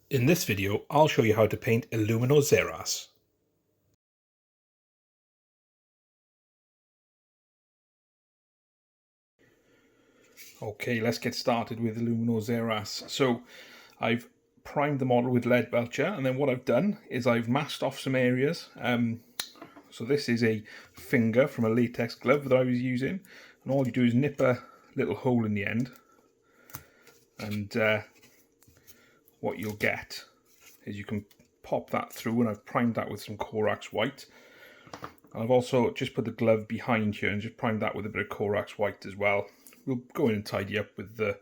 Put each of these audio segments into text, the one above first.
In this video, I'll show you how to paint Illuminor Szeras. Okay, let's get started with Illuminor Szeras. So, I've primed the model with Leadbelcher, and then what I've done is I've masked off some areas. So this is a finger from a latex glove that I was using, and all you do is nip a little hole in the end, and what you'll get is you can pop that through, and I've primed that with some Corax White. And I've also just put the glove behind here and just primed that with a bit of Corax White as well. We'll go in and tidy up with the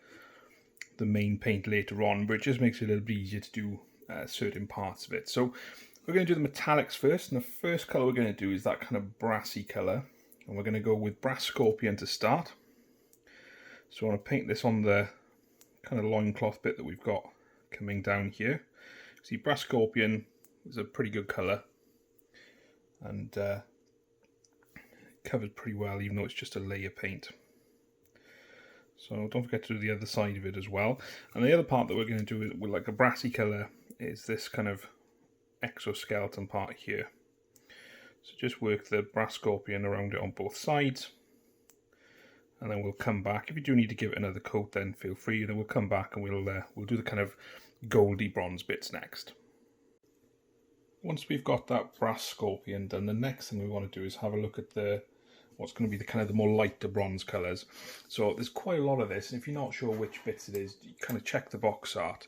main paint later on, but it just makes it a little bit easier to do certain parts of it. So we're going to do the metallics first, and the first colour we're going to do is that kind of brassy colour, and we're going to go with Brass Scorpion to start. So I want to paint this on the kind of loincloth bit that we've got coming down here. See, Brass Scorpion is a pretty good colour, and covers pretty well, even though it's just a layer paint. So don't forget to do the other side of it as well. And the other part that we're going to do with like a brassy colour is this kind of exoskeleton part here. So just work the Brass Scorpion around it on both sides, and then we'll come back. If you do need to give it another coat, then feel free. Then we'll come back and we'll do the kind of goldy bronze bits next. Once we've got that Brass Scorpion done, the next thing we want to do is have a look at what's going to be the kind of the more lighter bronze colours. So there's quite a lot of this, and if you're not sure which bits it is, you kind of check the box art.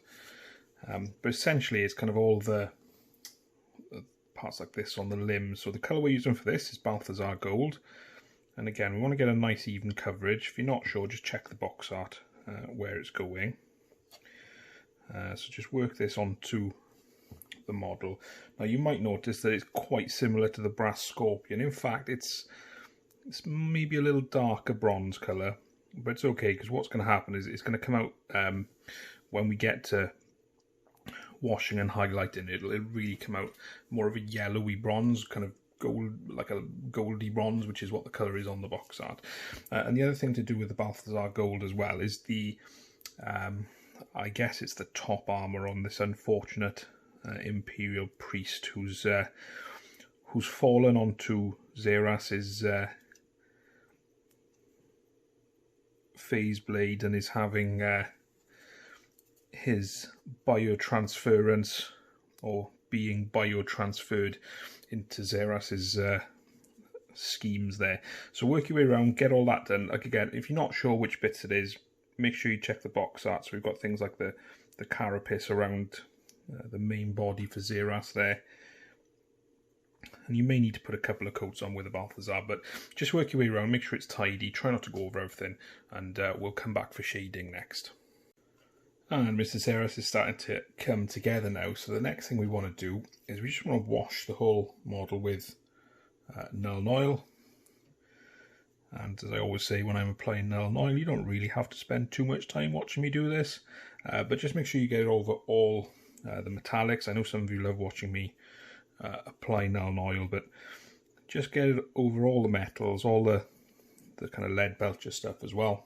But essentially it's kind of all the parts like this on the limbs. So the colour we're using for this is Balthasar Gold. And again, we want to get a nice even coverage. If you're not sure, just check the box art where it's going. So just work this onto the model. Now you might notice that it's quite similar to the Brass Scorpion. In fact, it's maybe a little darker bronze colour, but it's okay, because what's going to happen is it's going to come out when we get to washing and highlighting. It'll really come out more of a yellowy bronze, kind of gold, like a goldy bronze, which is what the colour is on the box art. And the other thing to do with the Balthasar Gold as well is the I guess it's the top armour on this unfortunate Imperial priest who's fallen onto Szeras's phase blade and is having his biotransference, or being biotransferred into Szeras's schemes there. So work your way around, get all that done. Like again, if you're not sure which bits it is, make sure you check the box art. So we've got things like the carapace around the main body for Szeras there. And you may need to put a couple of coats on with the Balthasar, but just work your way around, make sure it's tidy, try not to go over everything, and we'll come back for shading next. And Mr. Szeras is starting to come together now, so the next thing we want to do is we just want to wash the whole model with Nuln Oil. And as I always say when I'm applying Nuln Oil, you don't really have to spend too much time watching me do this, but just make sure you get over all the metallics. I know some of you love watching me apply Nuln Oil, but just get it over all the metals, all the kind of Leadbelcher stuff as well.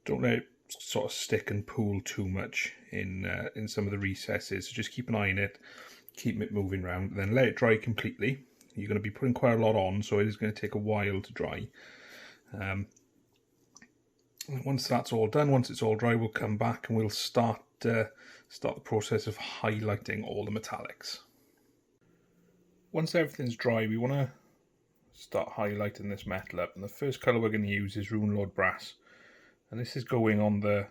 Don't let it sort of stick and pool too much in some of the recesses, so just keep an eye on it, keep it moving around, and then let it dry completely. You're going to be putting quite a lot on, so it is going to take a while to dry. Once that's all done, once it's all dry, we'll come back and we'll start the process of highlighting all the metallics. Once everything's dry, we want to start highlighting this metal up, and the first colour we're going to use is Runelord Brass, and this is going on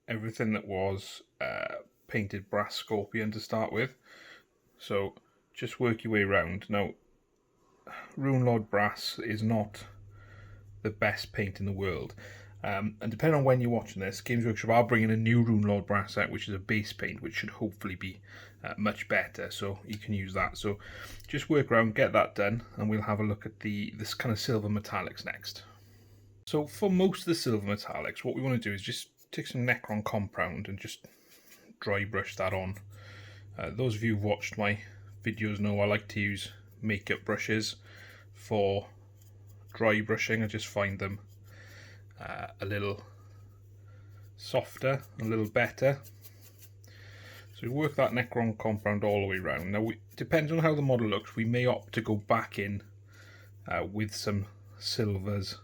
everything that was painted Brass Scorpion to start with. So just work your way around. Now, Runelord Brass is not the best paint in the world, and depending on when you're watching this, Games Workshop are bringing a new Runelord Brass out, which is a base paint, which should hopefully be much better, so you can use that. So just work around, get that done, and we'll have a look at this kind of silver metallics next. So for most of the silver metallics, what we want to do is just take some Necron Compound and just dry brush that on. Those of you who've watched my videos know I like to use makeup brushes for dry brushing. I just find them a little softer, a little better. So we work that Necron Compound all the way around. Now, depends on how the model looks, we may opt to go back in with some silvers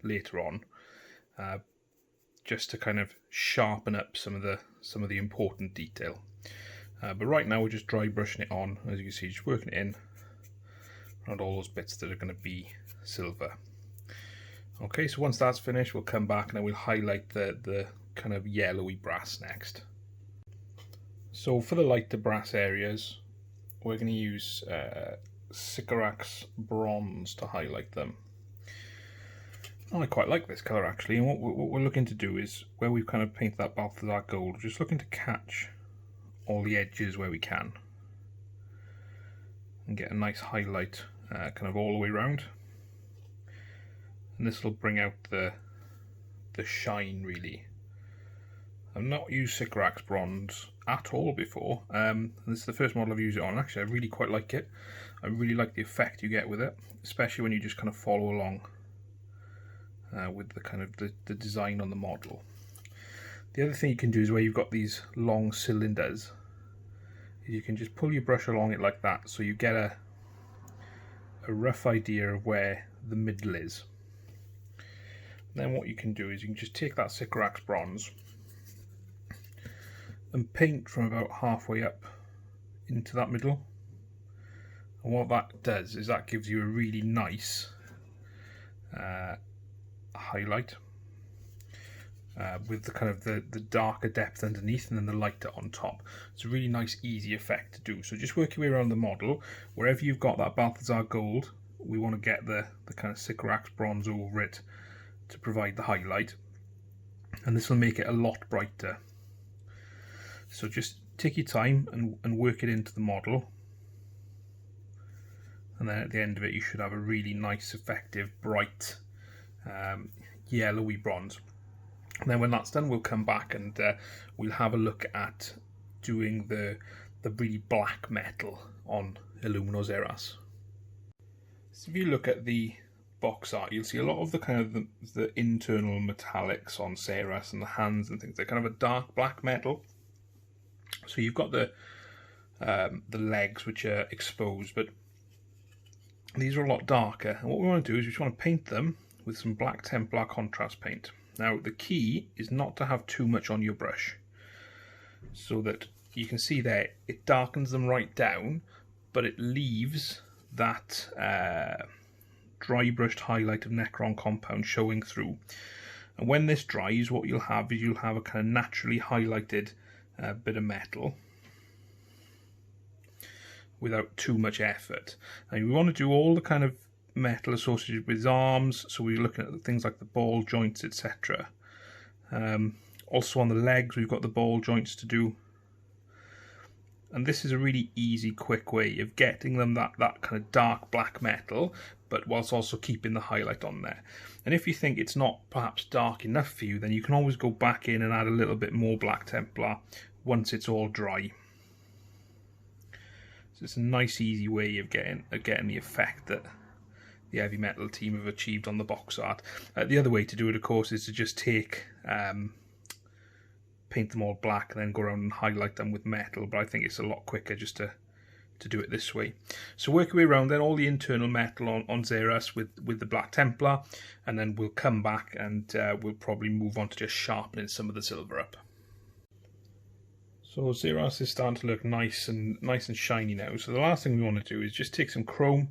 later on, just to kind of sharpen up some of the important detail. But right now we're just dry brushing it on, as you can see, just working it in around all those bits that are going to be silver. Okay, so once that's finished, we'll come back and then we'll highlight the kind of yellowy brass next. So for the lighter brass areas, we're going to use Sycorax Bronze to highlight them. Oh, I quite like this colour actually, and what we're looking to do is, where we've kind of painted that Balthasar Gold, we're just looking to catch all the edges where we can and get a nice highlight kind of all the way around. And this will bring out the shine really. I've not used Sycorax Bronze at all before. This is the first model I've used it on. Actually, I really quite like it. I really like the effect you get with it, especially when you just kind of follow along with the kind of the design on the model. The other thing you can do is, where you've got these long cylinders, you can just pull your brush along it like that, so you get a rough idea of where the middle is. Then what you can do is you can just take that Sycorax Bronze and paint from about halfway up into that middle. And what that does is that gives you a really nice highlight with the kind of the darker depth underneath and then the lighter on top. It's a really nice, easy effect to do. So just work your way around the model. Wherever you've got that Balthasar Gold, we want to get the kind of Sycorax Bronze over it to provide the highlight, and this will make it a lot brighter. So just take your time and work it into the model, and then at the end of it you should have a really nice, effective, bright yellowy bronze. And then when that's done, we'll come back and we'll have a look at doing the really black metal on Illuminor Szeras. So if you look at the box art, you'll see a lot of the kind of the internal metallics on Szeras and the hands and things. They're kind of a dark black metal. So you've got the legs, which are exposed, but these are a lot darker. And what we want to do is we just want to paint them with some black Templar contrast paint. Now the key is not to have too much on your brush, so that you can see there it darkens them right down, but it leaves that dry brushed highlight of Necron Compound showing through. And when this dries, what you'll have is you'll have a kind of naturally highlighted bit of metal without too much effort. And we want to do all the kind of metal associated with his arms, so we're looking at things like the ball joints, etc. Also on the legs we've got the ball joints to do, and this is a really easy, quick way of getting them that kind of dark black metal, but whilst also keeping the highlight on there. And if you think it's not perhaps dark enough for you, then you can always go back in and add a little bit more black Templar once it's all dry. So it's a nice, easy way of getting the effect that the heavy metal team have achieved on the box art. The other way to do it, of course, is to just take paint them all black and then go around and highlight them with metal, but I think it's a lot quicker just to do it this way. So work your way around then all the internal metal on Szeras with the black Templar, and then we'll come back and we'll probably move on to just sharpening some of the silver up. So Szeras is starting to look nice and shiny now. So the last thing we want to do is just take some chrome,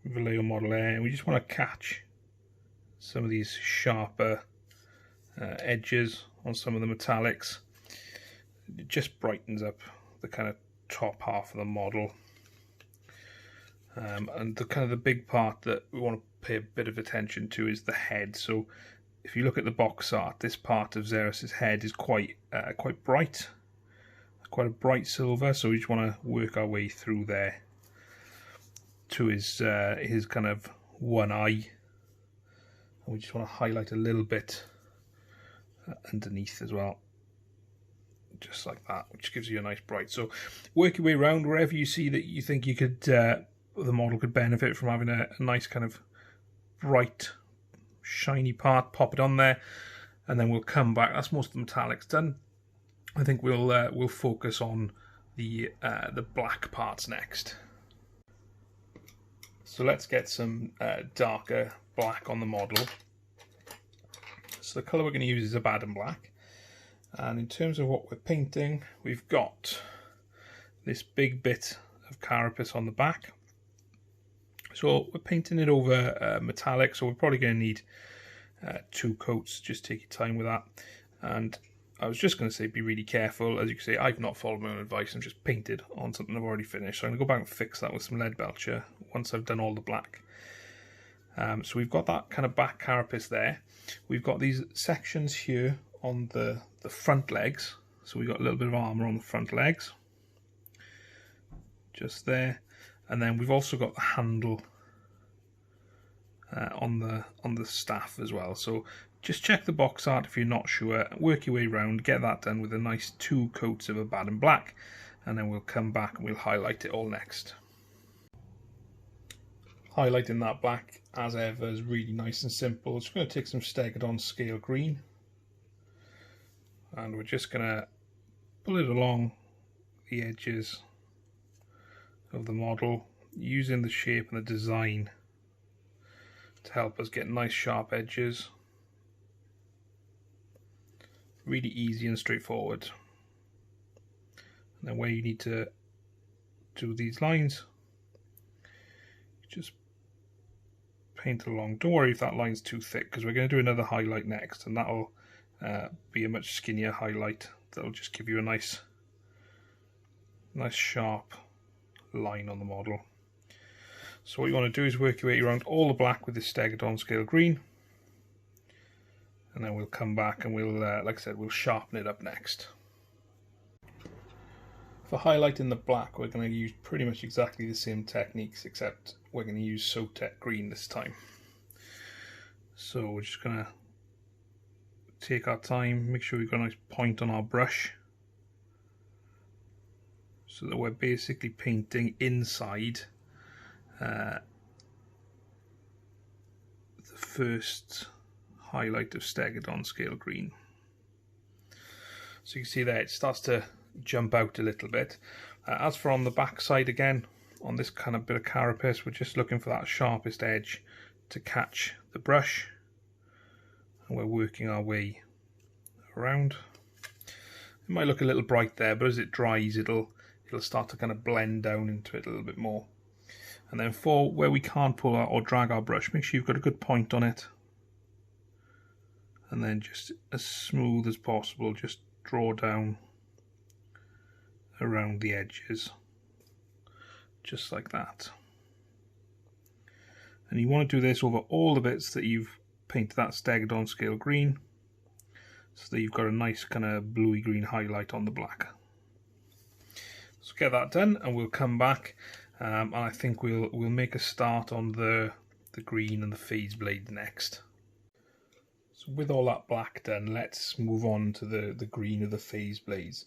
Vallejo model there, and we just want to catch some of these sharper edges on some of the metallics. It just brightens up the kind of top half of the model, and the kind of the big part that we want to pay a bit of attention to is the head. So if you look at the box art, this part of Szeras's head is quite bright, quite a bright silver, so we just want to work our way through there to his kind of one eye, and we just want to highlight a little bit underneath as well, just like that, which gives you a nice bright. So work your way around wherever you see that you think you could the model could benefit from having a nice kind of bright shiny part, pop it on there, and then we'll come back. That's most of the metallics done, I think we'll focus on the black parts next. So let's get some darker black on the model. So the colour we're going to use is Abaddon Black. And in terms of what we're painting, we've got this big bit of carapace on the back. So we're painting it over metallic, so we're probably going to need 2 coats. Just take your time with that. And I was just going to say be really careful. As you can see, I've not followed my own advice and just painted on something I've already finished. So I'm going to go back and fix that with some Leadbelcher once I've done all the black. So we've got that kind of back carapace there. We've got these sections here on the front legs. So we've got a little bit of armour on the front legs. Just there. And then we've also got the handle on the staff as well. So just check the box art if you're not sure. Work your way around, get that done with a nice 2 coats of Abaddon Black, and then we'll come back and we'll highlight it all next. Highlighting that black, as ever, is really nice and simple. It's going to take some Stegadon Scale Green, and we're just going to pull it along the edges of the model, using the shape and the design to help us get nice sharp edges. Really easy and straightforward. And then where you need to do these lines, just paint along. Don't worry if that line's too thick, because we're going to do another highlight next, and that'll be a much skinnier highlight. That'll just give you a nice sharp line on the model. So what you want to do is work your way around all the black with this Stegadon Scale Green, and then we'll come back and we'll, like I said, we'll sharpen it up next. For highlighting the black, we're going to use pretty much exactly the same techniques, except we're going to use Sotek Green this time. So we're just going to take our time, make sure we've got a nice point on our brush, so that we're basically painting inside the first highlight of Stegadon Scale Green. So you can see there it starts to jump out a little bit. As for on the back side, again, on this kind of bit of carapace, we're just looking for that sharpest edge to catch the brush, and we're working our way around. It might look a little bright there, but as it dries, it'll start to kind of blend down into it a little bit more. And then for where we can't pull out or drag our brush, make sure you've got a good point on it, and then just as smooth as possible, just draw down around the edges, just like that. And you want to do this over all the bits that you've painted that Stegadon Scale Green, so that you've got a nice kind of bluey green highlight on the black. So get that done, and we'll come back, and I think we'll make a start on the green and the phase blade next. So with all that black done, let's move on to the green of the phase blades.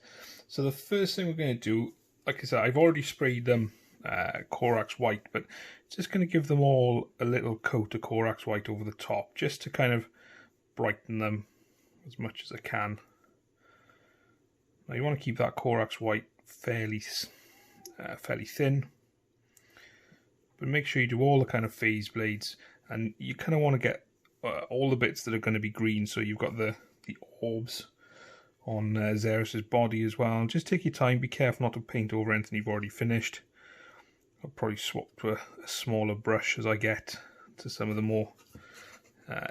So the first thing we're going to do, like I said, I've already sprayed them Corax White, but just going to give them all a little coat of Corax White over the top, just to kind of brighten them as much as I can. Now you want to keep that Corax White fairly thin, but make sure you do all the kind of phase blades, and you kind of want to get all the bits that are going to be green. So you've got the orbs on Szeras's body as well. Just take your time, be careful not to paint over anything you've already finished. I'll probably swap to a smaller brush as I get to some of the more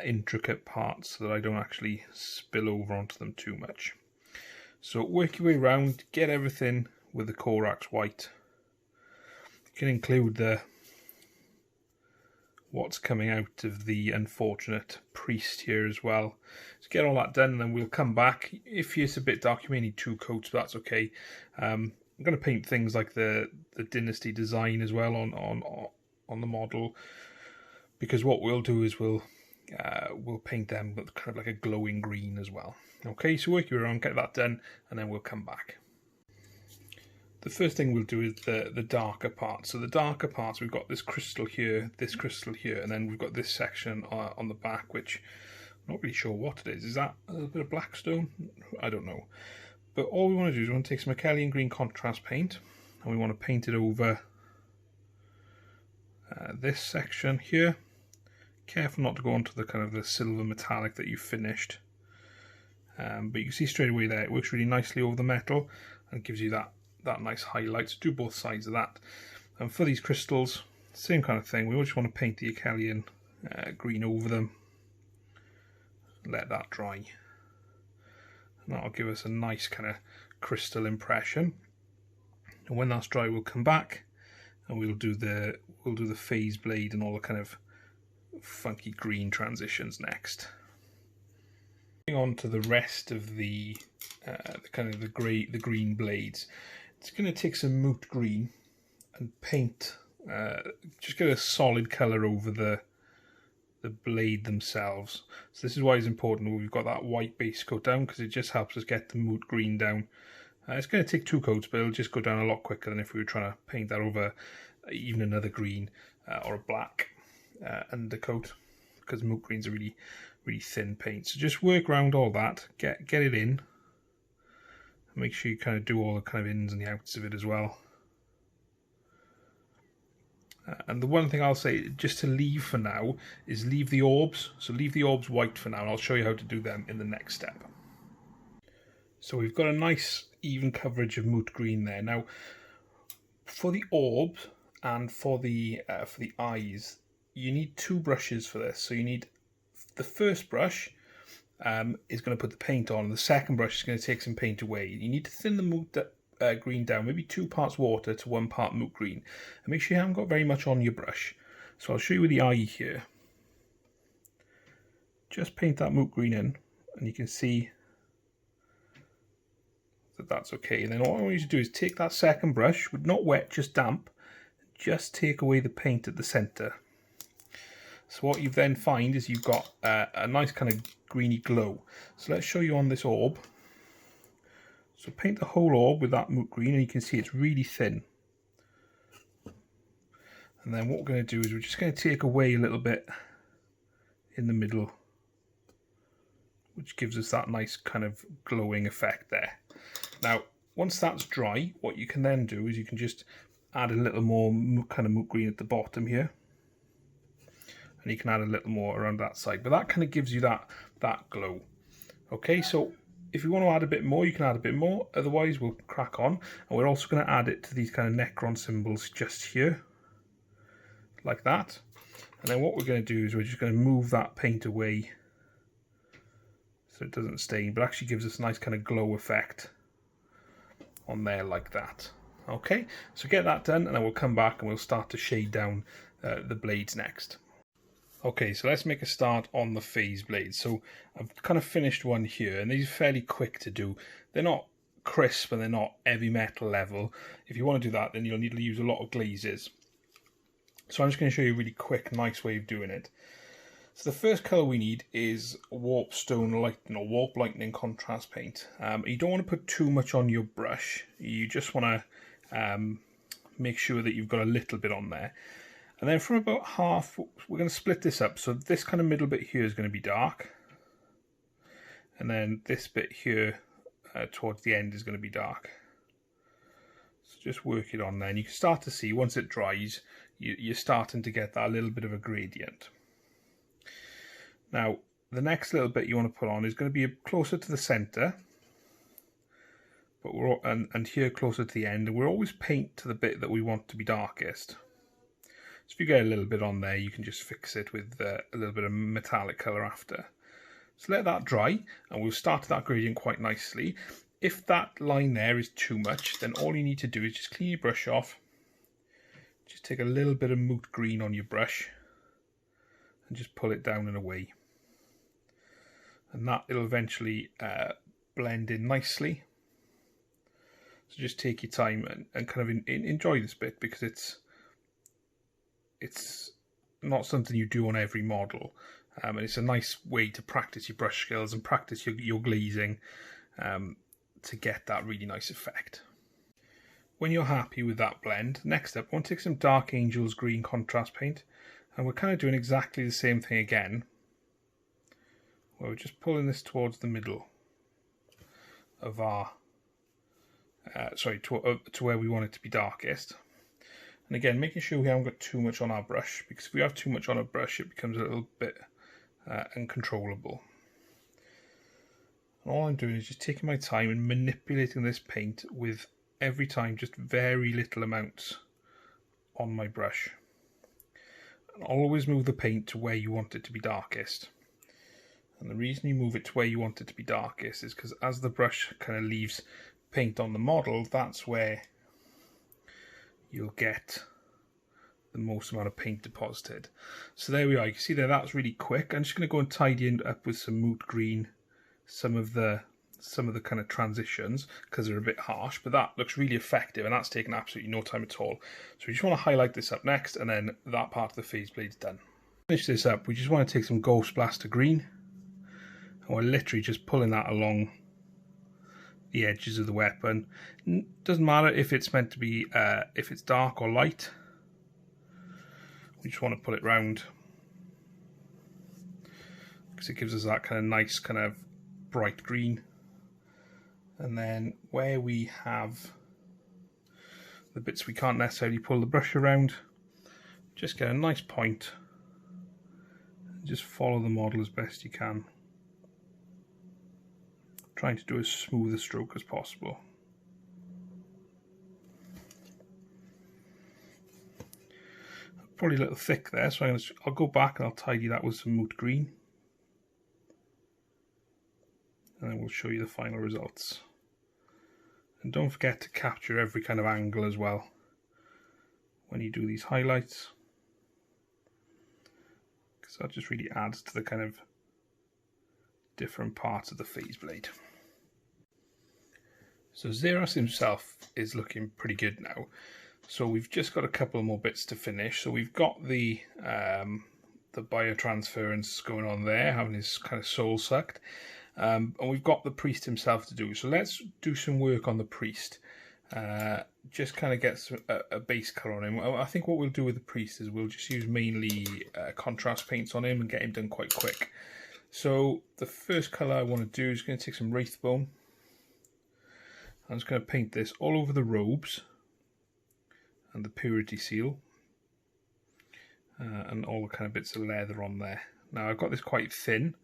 intricate parts, so that I don't actually spill over onto them too much. So work your way around, get everything with the Corax White. You can include what's coming out of the unfortunate priest here as well. So get all that done, and then we'll come back. If it's a bit dark, you may need 2 coats, but that's okay. I'm going to paint things like the dynasty design as well on the model, because what we'll do is we'll paint them with kind of like a glowing green as well. Okay, so work your around, get that done, and then we'll come back. The first thing we'll do is the darker parts. So the darker parts, we've got this crystal here, and then we've got this section on the back, which I'm not really sure what it is. Is that a little bit of blackstone? I don't know. But all we want to do is we want to take some Akhellian Green contrast paint, and we want to paint it over this section here. Careful not to go onto the kind of the silver metallic that you finished. But you can see straight away there, it works really nicely over the metal and gives you that nice highlight. So do both sides of that. And for these crystals, same kind of thing. We just want to paint the Akhellian green over them. Let that dry. And that'll give us a nice kind of crystal impression. And when that's dry, we'll come back and we'll do the phase blade and all the kind of funky green transitions next. Moving on to the rest of the kind of the green blades, it's going to take some Moot Green and paint, just get a solid colour over the blade themselves. So this is why it's important we've got that white base coat down, because it just helps us get the Moot Green down. It's going to take 2 coats, but it'll just go down a lot quicker than if we were trying to paint that over even another green or a black undercoat, because Moot Green's a really thin paint. So just work around all that, get it in, make sure you kind of do all the kind of ins and the outs of it as well. And the one thing I'll say just to leave for now is leave the orbs. So leave the orbs white for now, and I'll show you how to do them in the next step. So we've got a nice even coverage of Moot Green there. Now for the orbs and for the eyes, you need 2 brushes for this. So you need the first brush is going to put the paint on, and the second brush is going to take some paint away. You need to thin the Moot Green down, maybe 2 parts water to 1 part Moot Green, and make sure you haven't got very much on your brush. So I'll show you with the eye here. Just paint that Moot Green in, and you can see that that's okay. And then all I want you to do is take that second brush, with not wet, just damp, just take away the paint at the centre. So what you then find is you've got a nice kind of greeny glow. So let's show you on this orb. So paint the whole orb with that Moot Green, and you can see it's really thin. And then what we're going to do is we're just going to take away a little bit in the middle, which gives us that nice kind of glowing effect there. Now, once that's dry, what you can then do is you can just add a little more kind of Moot Green at the bottom here. And you can add a little more around that side. But that kind of gives you that glow. Okay, so if you want to add a bit more, you can add a bit more. Otherwise, we'll crack on. And we're also going to add it to these kind of Necron symbols just here. Like that. And then what we're going to do is we're just going to move that paint away so it doesn't stain, but actually gives us a nice kind of glow effect on there like that. Okay, so get that done, and then we'll come back and we'll start to shade down the blades next. Okay, so let's make a start on the phase blades. So I've kind of finished one here, and these are fairly quick to do. They're not crisp and they're not heavy metal level. If you want to do that, then you'll need to use a lot of glazes. So I'm just going to show you a really quick, nice way of doing it. So the first colour we need is Warp Stone Lightning or Warp Lightning Contrast Paint. You don't want to put too much on your brush. You just want to make sure that you've got a little bit on there. And then from about half, we're going to split this up. So this kind of middle bit here is going to be dark. And then this bit here towards the end is going to be dark. So just work it on there. And you can start to see, once it dries, you're starting to get that little bit of a gradient. Now, the next little bit you want to put on is going to be closer to the centre. But and here closer to the end. And we'll always paint to the bit that we want to be darkest. So if you get a little bit on there, you can just fix it with a little bit of metallic colour after. So let that dry, and we'll start that gradient quite nicely. If that line there is too much, then all you need to do is just clean your brush off. Just take a little bit of Moot Green on your brush, and just pull it down and away. And that it'll eventually blend in nicely. So just take your time and kind of enjoy this bit, because it's not something you do on every model, and it's a nice way to practice your brush skills and practice your glazing to get that really nice effect. When you're happy with that blend, next up, I want to take some Dark Angels Green contrast paint, and we're kind of doing exactly the same thing again, where we're just pulling this towards the middle of our to where we want it to be darkest. And again, making sure we haven't got too much on our brush, because if we have too much on our brush, it becomes a little bit uncontrollable. And all I'm doing is just taking my time and manipulating this paint with every time just very little amounts on my brush. And always move the paint to where you want it to be darkest. And the reason you move it to where you want it to be darkest is because as the brush kind of leaves paint on the model, that's where you'll get the most amount of paint deposited. So there we are. You can see there, that's really quick. I'm just going to go and tidy it up with some Moot Green, some of the kind of transitions, because they're a bit harsh, but that looks really effective, and that's taken absolutely no time at all. So we just want to highlight this up next, and then that part of the phase blade's done. Finish this up, we just want to take some Gauss Blaster Green, and we're literally just pulling that along the edges of the weapon. Doesn't matter if it's meant to be, if it's dark or light. We just want to put it round, because it gives us that kind of nice kind of bright green. And then where we have the bits we can't necessarily pull the brush around, just get a nice point and just follow the model as best you can, trying to do as smooth a stroke as possible. Probably a little thick there, so I'll go back and I'll tidy that with some Moot Green, and then we'll show you the final results. And don't forget to capture every kind of angle as well when you do these highlights, because that just really adds to the kind of different parts of the phase blade. So Szeras himself is looking pretty good now. So we've just got a couple more bits to finish. So we've got the biotransference going on there, having his kind of soul sucked. And we've got the priest himself to do. So let's do some work on the priest. Just kind of get a base colour on him. I think what we'll do with the priest is we'll just use mainly contrast paints on him and get him done quite quick. So the first colour I want to do is going to take some Wraithbone. I'm just going to paint this all over the robes and the purity seal, and all the kind of bits of leather on there. Now I've got this quite thin,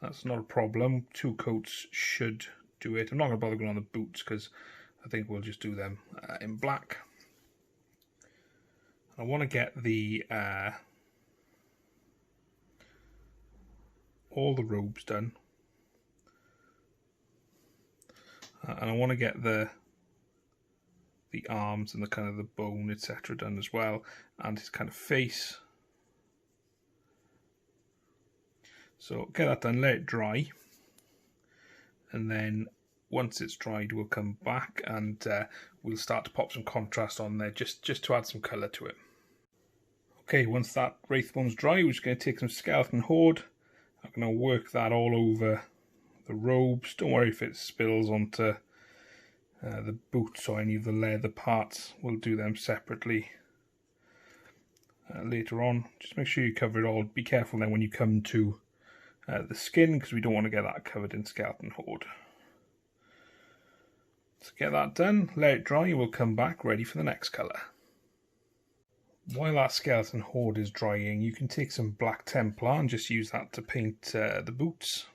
that's not a problem. 2 coats should do it. I'm not going to bother going on the boots because I think we'll just do them in black. I want to get the all the robes done, and I want to get the arms and the kind of the bone, etc. done as well, and his kind of face. So get that done, let it dry, and then once it's dried we'll come back and we'll start to pop some contrast on there just to add some colour to it. Okay, once that Wraithbone's dry, we're just going to take some Skeleton Horde. I'm going to work that all over the robes. Don't worry if it spills onto the boots or any of the leather parts. We'll do them separately later on. Just make sure you cover it all. Be careful then when you come to the skin, because we don't want to get that covered in Skeleton Horde. So get that done, let it dry, we'll come back ready for the next colour. While that Skeleton Horde is drying, you can take some Black Templar and just use that to paint the boots.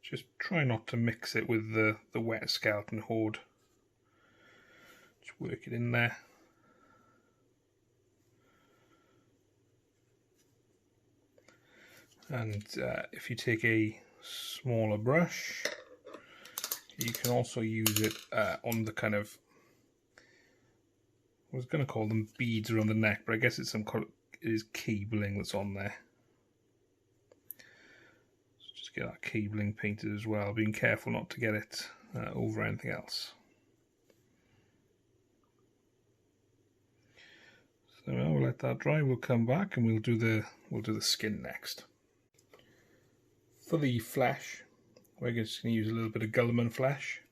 Just try not to mix it with the wet Skeleton Horde. Just work it in there. And if you take a smaller brush, you can also use it on the kind of, I was going to call them beads around the neck, but I guess it's it is cabling that's on there. So just get that cabling painted as well, being careful not to get it over anything else. So we'll let that dry. We'll come back and we'll do the skin next. For the flesh, we're just going to use a little bit of Guilliman flesh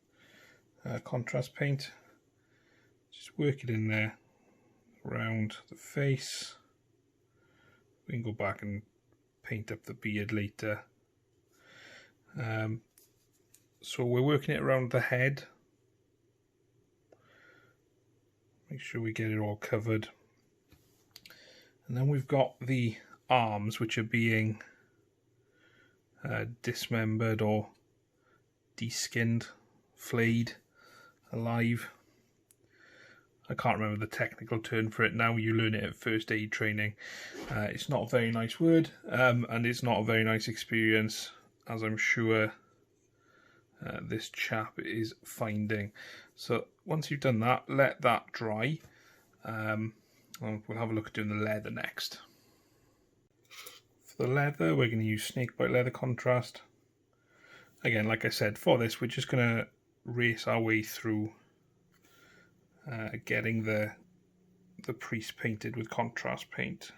contrast paint. Just work it in there around the face. We can go back and paint up the beard later. So we're working it around the head Make sure we get it all covered. And then we've got the arms, which are being dismembered or deskinned, flayed, alive. I can't remember the technical term for it now. You learn it at first aid training. It's not a very nice word, and it's not a very nice experience, as I'm sure this chap is finding. So once you've done that, let that dry. We'll have a look at doing the leather next. For the leather, we're going to use Snakebite leather contrast. Again, like I said, for this, we're just going to race our way through getting the priest painted with contrast paint,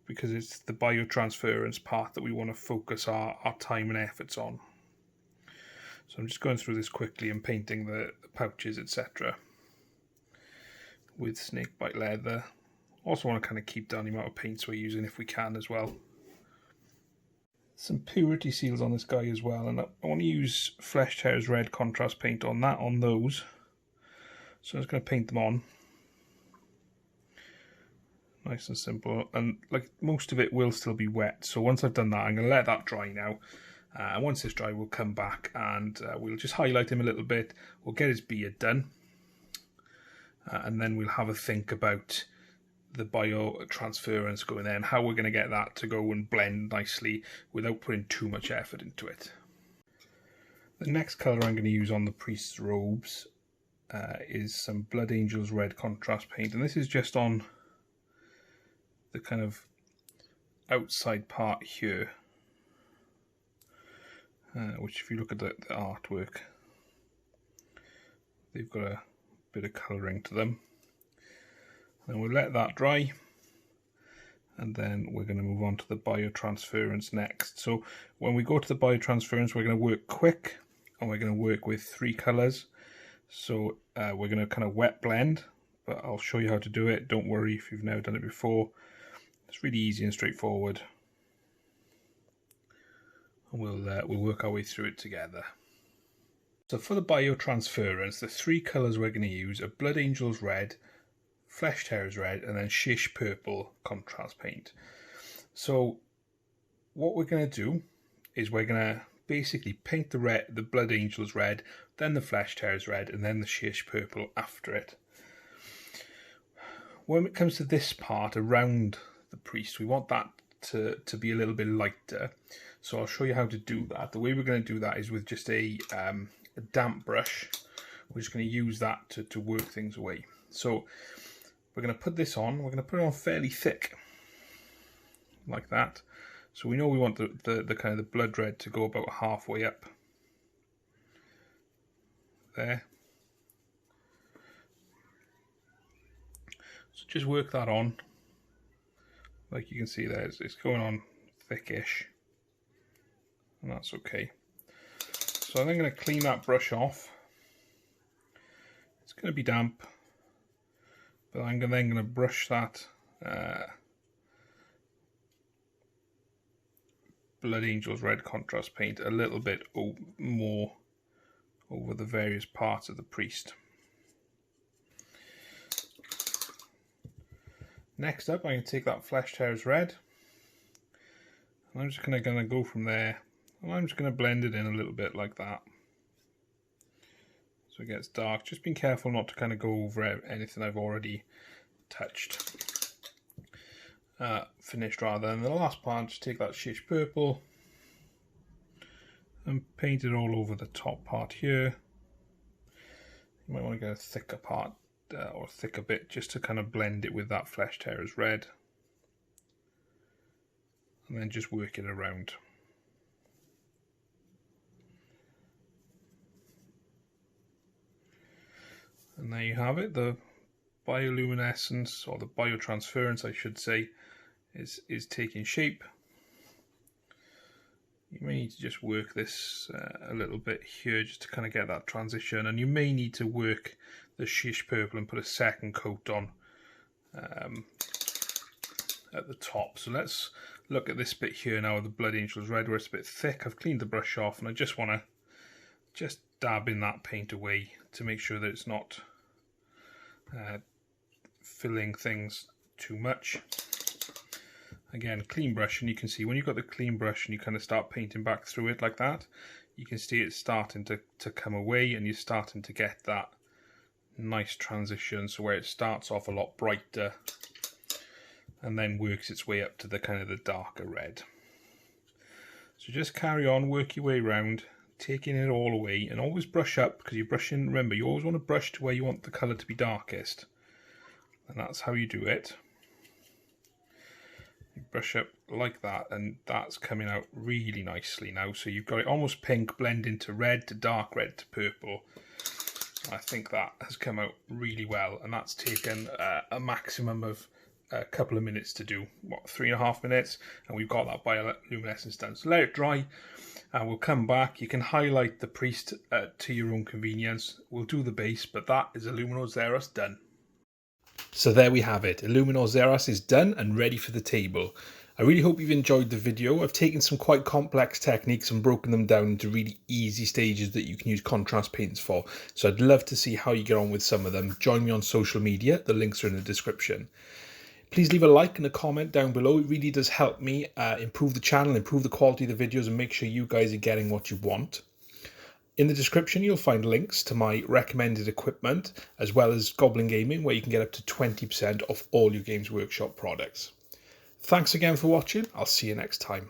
because it's the biotransference part that we want to focus our time and efforts on. So I'm just going through this quickly and painting the pouches, etc. with Snakebite leather. Also want to kind of keep down the amount of paints we're using if we can as well. Some purity seals on this guy as well, and I want to use Flesh Tear's red contrast paint on those. So I'm just going to paint them on. Nice and simple, and like most of it will still be wet, so once I've done that I'm going to let that dry now. And once it's dry we'll come back and we'll just highlight him a little bit. We'll get his beard done, and then we'll have a think about the biotransference going there and how we're going to get that to go and blend nicely without putting too much effort into it. The next colour I'm going to use on the priest's robes is some Blood Angels red contrast paint, and this is just on the kind of outside part here, which if you look at the artwork, they've got a bit of colouring to them. And we'll let that dry, and then we're going to move on to the biotransference next. So when we go to the biotransference, we're going to work quick, and we're going to work with 3 colours. So we're going to kind of wet blend, but I'll show you how to do it. Don't worry if you've never done it before. It's really easy and straightforward. And we'll work our way through it together. So for the biotransference, the 3 colours we're going to use are Blood Angels red, Flesh Tear's red, and then Shish purple contrast paint. So what we're going to do is we're going to basically paint the Blood Angels red, then the Flesh Tear's red, and then the Shish purple after it. When it comes to this part around the priest, we want that to be a little bit lighter. So I'll show you how to do that. The way we're going to do that is with just a damp brush. We're just going to use that to work things away. So we're going to put this on. We're going to put it on fairly thick, like that. So we know we want the kind of the blood red to go about halfway up there. So just work that on. Like you can see there, it's going on thickish, and that's okay. So I'm then going to clean that brush off. It's going to be damp, but I'm then going to brush that Blood Angels red contrast paint a little bit more over the various parts of the priest. Next up, I'm going to take that Flesh Tear's red, and I'm just going to go from there, and I'm just going to blend it in a little bit like that. So it gets dark. Just being careful not to kind of go over anything I've already touched. Finished rather. And the last part, just take that Shish purple and paint it all over the top part here. You might want to get a thicker part or thicker bit just to kind of blend it with that Flesh Tear's red, and then just work it around. And there you have it. The bioluminescence, or the biotransference I should say, is taking shape. You may need to just work this a little bit here just to kind of get that transition, and you may need to work the Shish purple and put a second coat on at the top. So let's look at this bit here now with the Blood Angels red, where it's a bit thick. I've cleaned the brush off, and I just want to just dab in that paint away to make sure that it's not filling things too much. Again, clean brush, and you can see when you've got the clean brush and you kind of start painting back through it like that, you can see it's starting to come away, and you're starting to get that nice transition, so where it starts off a lot brighter and then works its way up to the kind of the darker red. So just carry on, work your way around, taking it all away, and always brush up, because you're brushing, remember, you always want to brush to where you want the colour to be darkest, and that's how you do it. You brush up like that, and that's coming out really nicely now. So you've got it almost pink, blend into red to dark red to purple. I think that has come out really well, and that's taken a maximum of a couple of minutes to do. What, 3.5 minutes? And we've got that bioluminescence done. So let it dry, and we'll come back. You can highlight the priest to your own convenience. We'll do the base, but that is Illuminor Szeras done. So there we have it. Illuminor Szeras is done and ready for the table. I really hope you've enjoyed the video. I've taken some quite complex techniques and broken them down into really easy stages that you can use contrast paints for. So I'd love to see how you get on with some of them. Join me on social media. The links are in the description. Please leave a like and a comment down below. It really does help me improve the channel, improve the quality of the videos, and make sure you guys are getting what you want. In the description, you'll find links to my recommended equipment, as well as Goblin Gaming, where you can get up to 20% off all your Games Workshop products. Thanks again for watching. I'll see you next time.